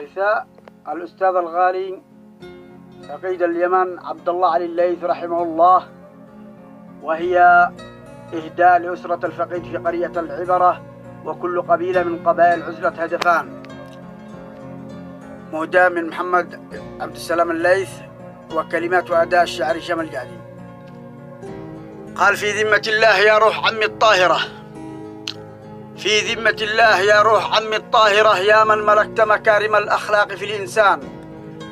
غثاء الأستاذ الغالي فقيد اليمن عبد الله علي الليث رحمه الله، وهي إهداء لأسرة الفقيد في قرية العبرة وكل قبيلة من قبائل عزلة هدفان، مهداة من محمد عبد السلام الليث، وكلمات وأداء الشاعر شمل الجادي. قال: في ذمة الله يا روح عمي الطاهرة، في ذمة الله يا روح عمي الطاهرة، يا من ملكت مكارم الأخلاق في الإنسان،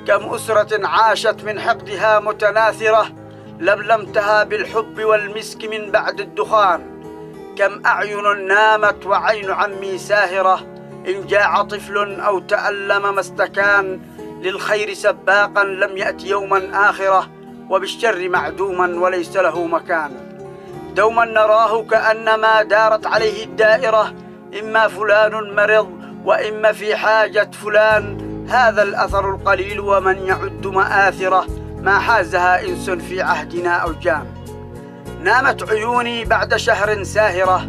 كم أسرة عاشت من حقدها متناثرة، لملمتها بالحب والمسك من بعد الدخان، كم أعين نامت وعين عمي ساهرة، إن جاع طفل أو تألم ما استكان، للخير سباقا لم يأت يوما آخرة، وبالشر معدوما وليس له مكان، دوما نراه كأنما دارت عليه الدائرة، إما فلان مرض وإما في حاجة فلان، هذا الأثر القليل ومن يعد مآثرة، ما حازها إنس في عهدنا أو جان. نامت عيوني بعد شهر ساهرة،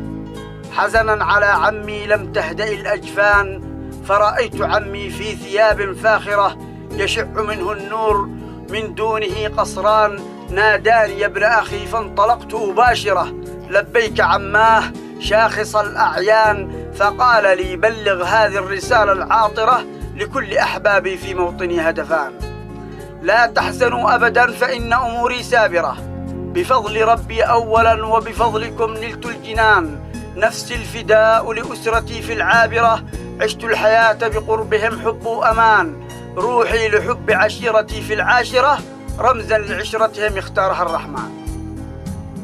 حزنا على عمي لم تهدأ الأجفان، فرأيت عمي في ثياب فاخرة، يشع منه النور من دونه قصران، ناداني يا ابن أخي فانطلقت أباشرة، لبيك عماه شاخص الأعيان، فقال لي: بلغ هذه الرسالة العاطرة لكل أحبابي في موطني هدفان، لا تحزنوا أبدا فإن أموري سابرة، بفضل ربي أولا وبفضلكم نلت الجنان، نفسي الفداء لأسرتي في العابرة، عشت الحياة بقربهم حب وأمان، روحي لحب عشيرتي في العاشرة، رمزا لعشرتهم اختارها الرحمن.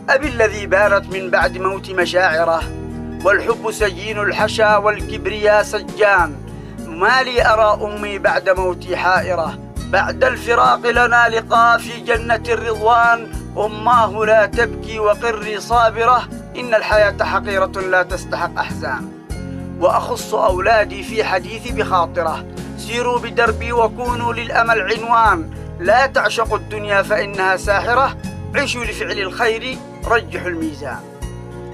أبي الذي بانت من بعد موت مشاعره، والحب سجين الحشا والكبرياء سجان، ما لي أرى أمي بعد موتي حائرة، بعد الفراق لنا لقاء في جنة الرضوان، أماه لا تبكي وقري صابرة، إن الحياة حقيرة لا تستحق أحزان، وأخص أولادي في حديثي بخاطرة، سيروا بدربي وكونوا للأمل عنوان، لا تعشقوا الدنيا فإنها ساحرة، عيشوا لفعل الخير رجحوا الميزان،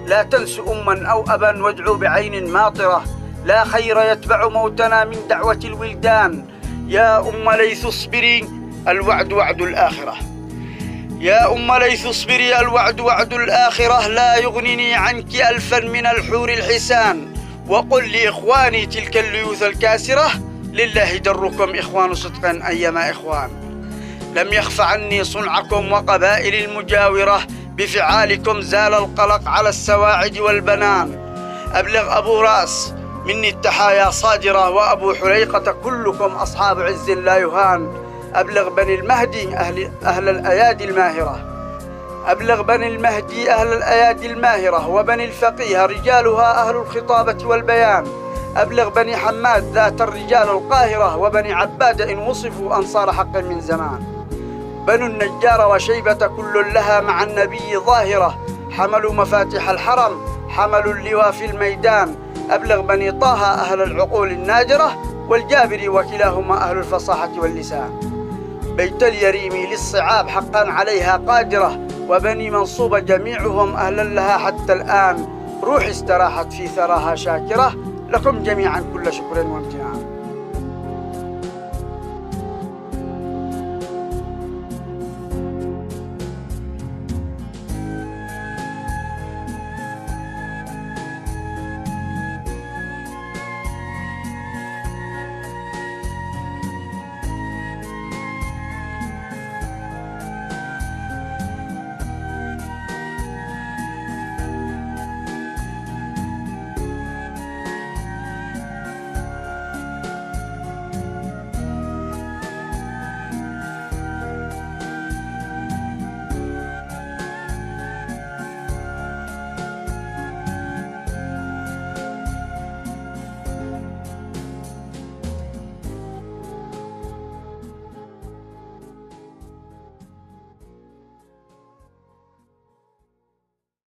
لا تنسوا أما أو أبا وادعوا بعين ماطرة، لا خير يتبع موتنا من دعوة الولدان، يا أم ليث اصبري الوعد وعد الآخرة، يا أم ليث اصبري الوعد وعد الآخرة، لا يغنني عنك ألفا من الحور الحسان، وقل لإخواني تلك الليوث الكاسرة، لله دركم إخوان صدق أيما إخوان، لم يخف عني صنعكم وقبائل المجاورة، بفعالكم زال القلق على السواعد والبنان، أبلغ أبو رأس مني التحايا صادرة، وأبو حليقة كلكم أصحاب عز لا يهان، أبلغ بني المهدي أهل الأيادي الماهرة، أبلغ بني المهدي أهل الأيادي الماهرة، وبني الفقيه رجالها أهل الخطابة والبيان، أبلغ بني حماد ذات الرجال القاهرة، وبني عباد إن وصفوا أنصار حق من زمان، بنو النجار وشيبة كل لها مع النبي ظاهرة، حملوا مفاتيح الحرم حملوا اللواء في الميدان، أبلغ بني طه أهل العقول النادرة، والجابري وكلاهما أهل الفصاحة واللسان، بيت اليريم للصعاب حقا عليها قادرة، وبني منصوبة جميعهم أهلا لها حتى الآن، روحي استراحت في ثراها شاكرة، لكم جميعا كل شكر وامتنان.